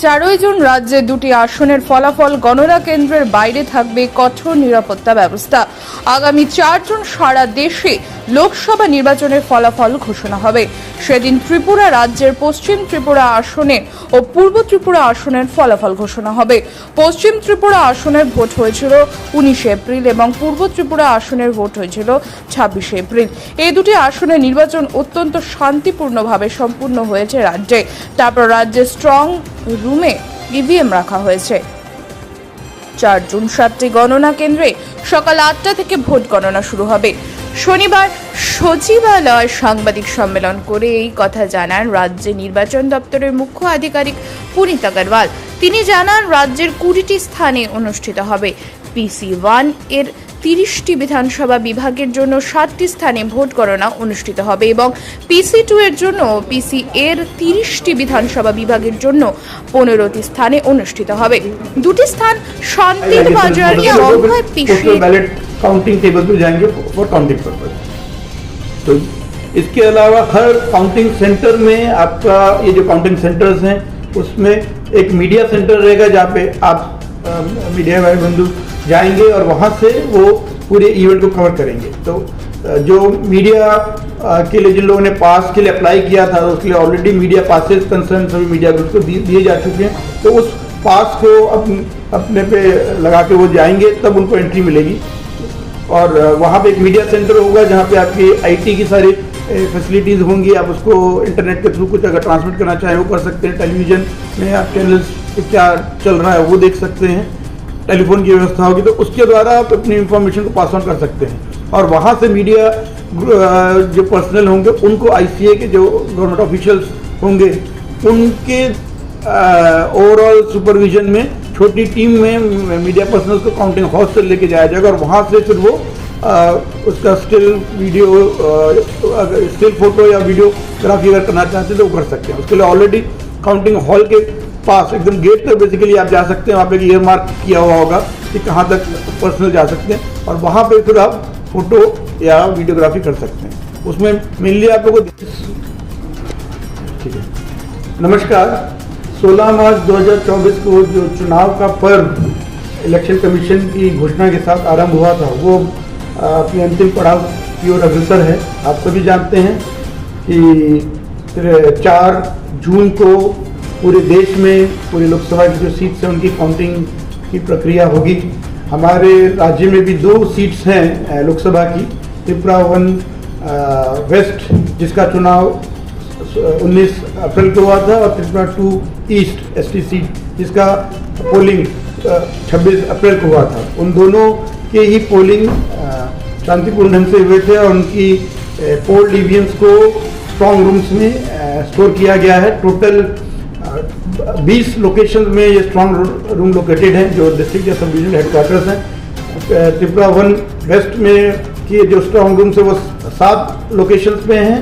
4 June রাজ্যে দুটি আসনের ফলাফল গণনা কেন্দ্রের বাইরে থাকবে কঠোর নিরাপত্তা ব্যবস্থা। আগামী 4 জুন সারা দেশে লোকসভা নির্বাচনের ফলাফল ঘোষণা হবে। সেদিন ত্রিপুরা রাজ্যের পশ্চিম ত্রিপুরা আসনের ও পূর্ব ত্রিপুরা আসনের ফলাফল ঘোষণা হবে। পশ্চিম ত্রিপুরা আসনের ভোট হয়েছিল 19 এপ্রিল এবং পূর্ব ত্রিপুরা আসনের ভোট হয়েছিল 26 এপ্রিল। এই দুটি আসনের নির্বাচন অত্যন্ত শান্তিপূর্ণভাবে সম্পূর্ণ হয়েছে রাজ্যে। তারপর রাজ্যে স্ট্রং রুমে ইভিএম রাখা হয়েছে। 4 জুন 7টি গণনা কেন্দ্রে সকাল 8টা থেকে ভোট গণনা শুরু হবে। শনিবার সচিবালয় সাংবাদিক সম্মেলন করে এই কথা জানান রাজ্যের নির্বাচন দপ্তরের মুখ্য আধিকারিক পুনিত আগরওয়াল। তিনি জানান রাজ্যের 20টি স্থানে অনুষ্ঠিত হবে। PC1 এর 30টি বিধানসভা বিভাগের জন্য 7টি স্থানে ভোট গণনা অনুষ্ঠিত হবে এবং PC2 এর জন্য PC এর 30টি বিধানসভা বিভাগের জন্য 15টি স্থানে অনুষ্ঠিত হবে। দুটি স্থান শান্তির বাজার এবং काउंटिंग टेबल पे जाएंगे फॉर काउंटिंग पर्पज। तो इसके अलावा हर काउंटिंग सेंटर में आपका ये जो काउंटिंग सेंटर्स हैं उसमें एक मीडिया सेंटर रहेगा जहाँ पे आप मीडिया भाई बंधु जाएंगे और वहाँ से वो पूरे इवेंट को कवर करेंगे। तो जो मीडिया के लिए जिन लोगों ने पास के लिए अप्लाई किया था उसके लिए ऑलरेडी मीडिया पासेस कंसर्न सभी मीडिया ग्रुप को दिए जा चुके हैं। तो उस पास को अपने पे लगा के वो जाएंगे तब उनको एंट्री मिलेगी। और वहाँ पे एक मीडिया सेंटर होगा जहाँ पे आपकी आईटी की सारी फैसिलिटीज़ होंगी। आप उसको इंटरनेट के थ्रू कुछ अगर ट्रांसमिट करना चाहें वो कर सकते हैं। टेलीविज़न में आप चैनल्स क्या चल रहा है वो देख सकते हैं। टेलीफोन की व्यवस्था होगी तो उसके द्वारा आप अपनी इंफॉर्मेशन को पास ऑन कर सकते हैं। और वहाँ से मीडिया जो पर्सनल होंगे उनको ICA के जो गवर्नमेंट ऑफिशियल्स होंगे उनके ओवरऑल सुपरविजन में छोटी टीम में मीडिया पर्सनल्स को काउंटिंग हाउस से लेके जाया जाएगा और वहाँ से फिर वो उसका स्टिल फोटो या वीडियोग्राफी अगर करना चाहते हैं तो वो कर सकते हैं। उसके लिए ऑलरेडी काउंटिंग हॉल के पास एकदम गेट तक बेसिकली आप जा सकते हैं। वहाँ पे ईयर मार्क किया हुआ होगा कि कहाँ तक पर्सनल जा सकते हैं और वहाँ पे फिर आप फोटो या वीडियोग्राफी कर सकते हैं। उसमें मेनली आप लोगों को ठीक है। नमस्कार। 16 मार्च 2024 को जो चुनाव का पर्व इलेक्शन कमीशन की घोषणा के साथ आरंभ हुआ था वो अपनी अंतिम पड़ाव की ओर अग्रसर है। आप सभी जानते हैं कि 4 जून को पूरे देश में पूरे लोकसभा की जो सीट्स हैं उनकी काउंटिंग की प्रक्रिया होगी। हमारे राज्य में भी 2 सीट्स हैं लोकसभा की। त्रिपुरा 1 वेस्ट जिसका चुनाव 19 अप्रैल को हुआ था और त्रिपुरा 2 ईस्ट ST सीट जिसका पोलिंग 26 अप्रैल को हुआ था। उन दोनों के ही पोलिंग शांतिपूर्ण ढंग से हुए थे और उनकी पोल्ड EVMs को स्ट्रॉन्ग रूम्स में स्टोर किया गया है। टोटल 20 लोकेशन में ये स्ट्रॉन्ग रूम लोकेटेड हैं जो डिस्ट्रिक्ट या सब डिविजनल हेडक्वार्टर्स हैं। त्रिपुरा 1 वेस्ट में की जो स्ट्रॉन्ग रूम्स है वो 7 लोकेशंस पे हैं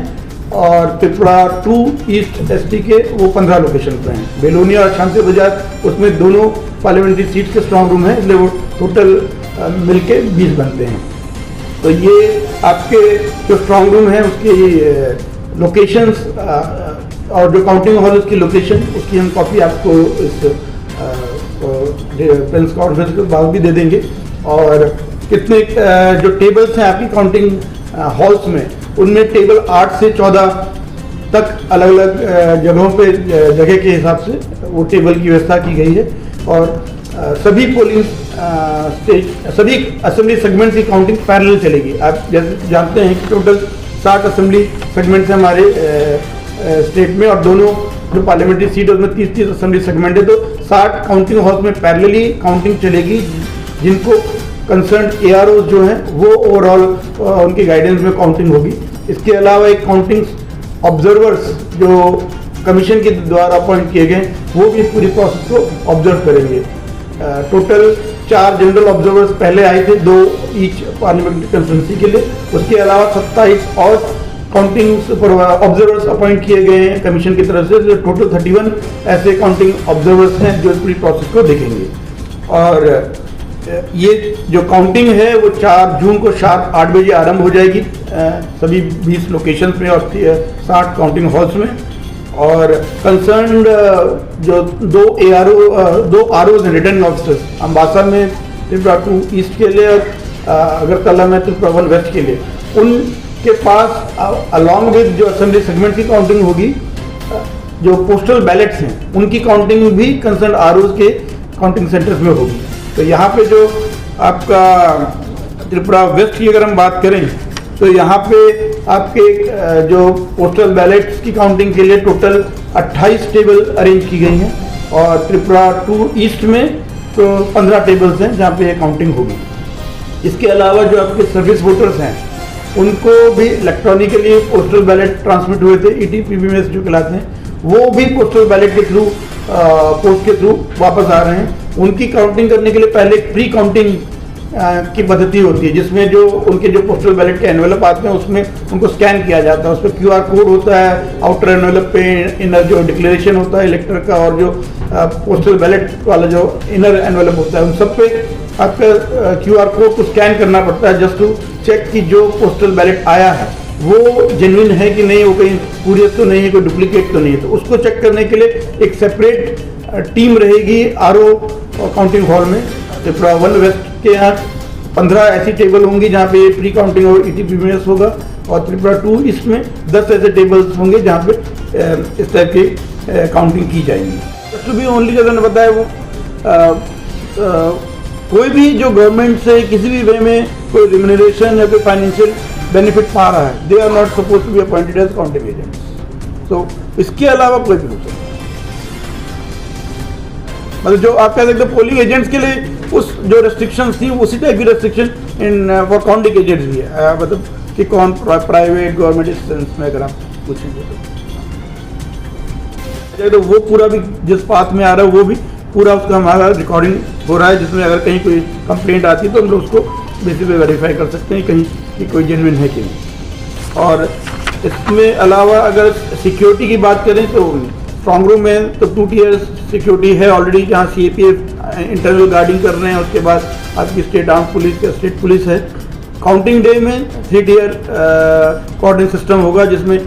और त्रिपुरा 2 ईस्ट ST के वो 15 लोकेशन पे हैं। बेलोनिया और शांति बाजार उसमें दोनों पार्लियामेंट्री सीट के स्ट्रॉन्ग रूम हैं इसलिए वो टोटल मिलके 20 बनते हैं। तो ये आपके जो स्ट्रॉन्ग रूम है उसकी लोकेशंस और जो काउंटिंग हॉल उसकी लोकेशन उसकी हम कॉपी आपको इस प्रेस कॉन्फ्रेंस के बाद भी दे देंगे। और कितने जो टेबल्स हैं आपकी काउंटिंग हॉल्स में उनमें टेबल 8 से 14 तक अलग अलग जगहों पे जगह के हिसाब से वो टेबल की व्यवस्था की गई है। और सभी पोलिंग स्टेज सभी असेंबली सेगमेंट की काउंटिंग पैरेलल चलेगी। आप जैसे जानते हैं कि टोटल 60 असेंबली सेगमेंट्स हैं हमारे स्टेट में और दोनों जो पार्लियामेंट्री सीट है उसमें 30-30 असेंबली सेगमेंट है। तो 60 काउंटिंग हॉल्स में पैरेलली काउंटिंग चलेगी जिनको कंसर्न AROs जो हैं वो ओवरऑल उनकी गाइडेंस में काउंटिंग होगी। इसके अलावा एक काउंटिंग ऑब्जर्वर्स जो कमीशन के द्वारा अपॉइंट किए गए वो भी इस पूरी प्रोसेस को ऑब्जर्व करेंगे। टोटल 4 जनरल ऑब्जर्वर्स पहले आए थे 2 ईच पार्लियामेंट्री कंस्टिट्यूंसी के लिए। उसके अलावा 27 और काउंटिंग ऑब्जर्वर्स अपॉइंट किए गए हैं कमीशन की तरफ से। टोटल 31 ऐसे काउंटिंग ऑब्जर्वर्स हैं जो इस पूरी प्रोसेस को देखेंगे। और ये जो काउंटिंग है वो 4 जून को शार्प 8 बजे आरंभ हो जाएगी सभी 20 लोकेशंस में और 60 काउंटिंग हॉल्स में। और कंसर्न जो दो आरओ रिटर्निंग ऑफिसर्स अम्बासा में त्रिपुरा 2 ईस्ट के लिए और अगरतला में त्रिपुरा 1 वेस्ट के लिए, उनके पास अलॉन्ग विद जो असेंबली सेगमेंट की काउंटिंग होगी, जो पोस्टल बैलेट्स हैं उनकी काउंटिंग भी कंसर्न आरओज के काउंटिंग सेंटर्स में होगी। तो यहाँ पे जो आपका त्रिपुरा वेस्ट की अगर हम बात करें तो यहाँ पे आपके जो पोस्टल बैलेट्स की काउंटिंग के लिए टोटल 28 टेबल अरेंज की गई हैं और त्रिपुरा 2 ईस्ट में तो 15 टेबल्स हैं जहाँ पे काउंटिंग होगी। इसके अलावा जो आपके सर्विस वोटर्स हैं उनको भी इलेक्ट्रॉनिकली पोस्टल बैलेट ट्रांसमिट हुए थे, ETPBMS जो कहलाते हैं, वो भी पोस्टल बैलेट के थ्रू पोस्ट के थ्रू वापस आ रहे हैं। उनकी काउंटिंग करने के लिए पहले प्री काउंटिंग की पद्धति होती है जिसमें जो उनके जो पोस्टल बैलेट के एनवेलप आते हैं उसमें उनको स्कैन किया जाता है, उस पर QR कोड होता है, आउटर एनवेलप पे इनर जो डिक्लेरेशन होता है इलेक्टर का और जो पोस्टल बैलेट वाला जो इनर एनवेलप होता है उन सब पे आपका QR कोड को स्कैन करना पड़ता है जस्ट टू चेक कि जो पोस्टल बैलेट आया है वो जेन्युइन है कि नहीं, वो कहीं स्पूरियस तो नहीं है, कोई डुप्लीकेट तो नहीं है। तो उसको चेक करने के लिए एक सेपरेट टीम रहेगी आरओ काउंटिंग हॉल में। त्रिपुरा 1 वेस्ट के यहाँ 15 ऐसी टेबल होंगी जहाँ पे प्री काउंटिंग और ETPBMS होगा और त्रिपुरा 2 ईस्ट में 10 ऐसे टेबल्स होंगे जहाँ पे इस टाइप की काउंटिंग की जाएगी। तो भी ओनली जैसे मैंने बताया वो कोई भी जो गवर्नमेंट से किसी भी वे में कोई रिम्यूनरेशन या कोई फाइनेंशियल बेनिफिट पा रहा है, they are not suppose to be appointed as counting agents. तो इसके अलावा कोई भी नहीं, मतलब जो आप कह सकते हैं पोलिंग एजेंट्स के लिए उस जो रेस्ट्रिक्शंस थी उसी टाइप की restriction in for counting agents भी है, मतलब कि कौन प्राइवेट गवर्नमेंट सेंस में अगर आप पूछेंगे तो वो पूरा भी जिस पाथ में आ रहा है वो भी पूरा उसका हमारा रिकॉर्डिंग हो रहा है, जिसमें अगर कहीं कोई कंप्लेंट आती है तो हम लोग उसको बेसिस पे वेरीफाई कर सकते हैं कहीं कि कोई जेन्युइन है कि नहीं। और इसमें अलावा अगर सिक्योरिटी की बात करें तो स्ट्रॉन्ग रूम में तो 2 टियर सिक्योरिटी है ऑलरेडी, जहाँ CAPF इंटरनल गार्डिंग कर रहे हैं, उसके बाद आपकी स्टेट आर्म पुलिस या स्टेट पुलिस है। काउंटिंग डे में 3 टियर कोऑर्डिनेट सिस्टम होगा जिसमें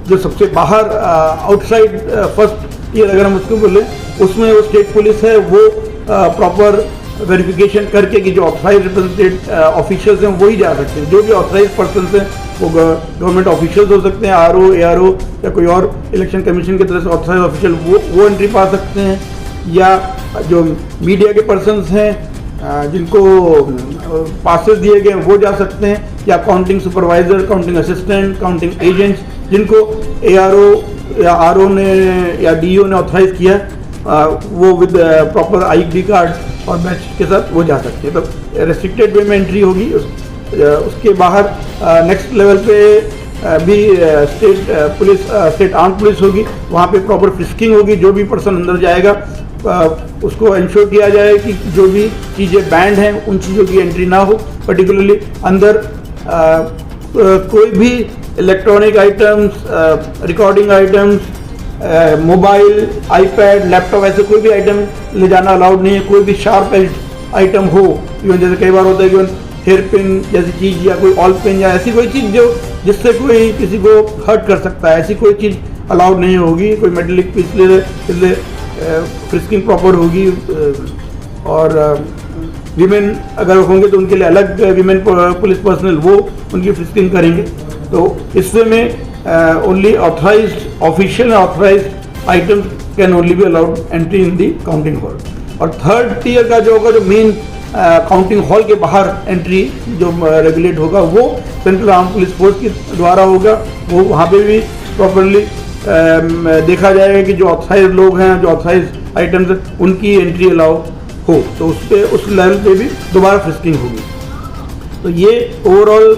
जो सबसे बाहर आउटसाइड फर्स्ट टियर अगर हम उसको बोले उसमें वो स्टेट पुलिस है, वो प्रॉपर वेरिफिकेशन करके कि जो ऑथराइज रिप्रेजेंटेड ऑफिशियल्स हैं वही जा सकते हैं। जो भी ऑथराइज पर्सन हैं वो गवर्नमेंट ऑफिशियल्स हो सकते हैं, RO ARO या कोई और इलेक्शन कमीशन की तरफ से ऑथराइज ऑफिशियल वो एंट्री पा सकते हैं, या जो मीडिया के पर्सनस हैं जिनको पासेस दिए गए वो जा सकते हैं, या counting supervisor, counting assistant, counting agents जिनको ARO या RO ने या DO ने ऑथराइज किया वो विद प्रॉपर ID कार्ड और बैच के साथ वो जा सकते हैं। तो रेस्ट्रिक्टेड वे में एंट्री होगी। उसके बाहर नेक्स्ट लेवल पे भी state police, state arm police होगी, वहाँ पे प्रॉपर फ्रिस्किंग होगी। जो भी पर्सन अंदर जाएगा उसको इंश्योर किया जाए कि जो भी चीज़ें बैंड हैं उन चीज़ों की एंट्री ना हो। पर्टिकुलरली अंदर कोई भी electronic items, recording items, mobile, iPad, laptop ऐसे कोई भी आइटम ले जाना अलाउड नहीं है। कोई भी शार्प एज आइटम हो, इवन जैसे कई बार होता है कि हेयर पिन जैसी चीज़ या कोई ऑल पिन या ऐसी कोई चीज़ जो जिससे कोई किसी को हर्ट कर सकता है, ऐसी कोई चीज़ अलाउड नहीं होगी। कोई मेटलिक पीस इसलिए फ्रिस्किंग प्रॉपर होगी। और वीमेन अगर होंगे तो उनके लिए अलग वीमेन पुलिस पर्सनल वो उनकी फ्रिस्किंग करेंगे। तो इससे में only authorized official and authorized items can only be allowed entry in the counting hall। और थर्ड टीयर का जो होगा, जो मेन काउंटिंग हॉल के बाहर एंट्री जो रेगुलेट होगा वो सेंट्रल आर्म पुलिस फोर्स के द्वारा होगा। वो वहाँ पे भी प्रॉपरली देखा जाएगा कि जो ऑथराइज लोग हैं, जो ऑथराइज आइटम्स हैं उनकी एंट्री अलाउ हो, तो उस लेवल पे भी दोबारा फ्रिस्किंग होगी। तो ये ओवरऑल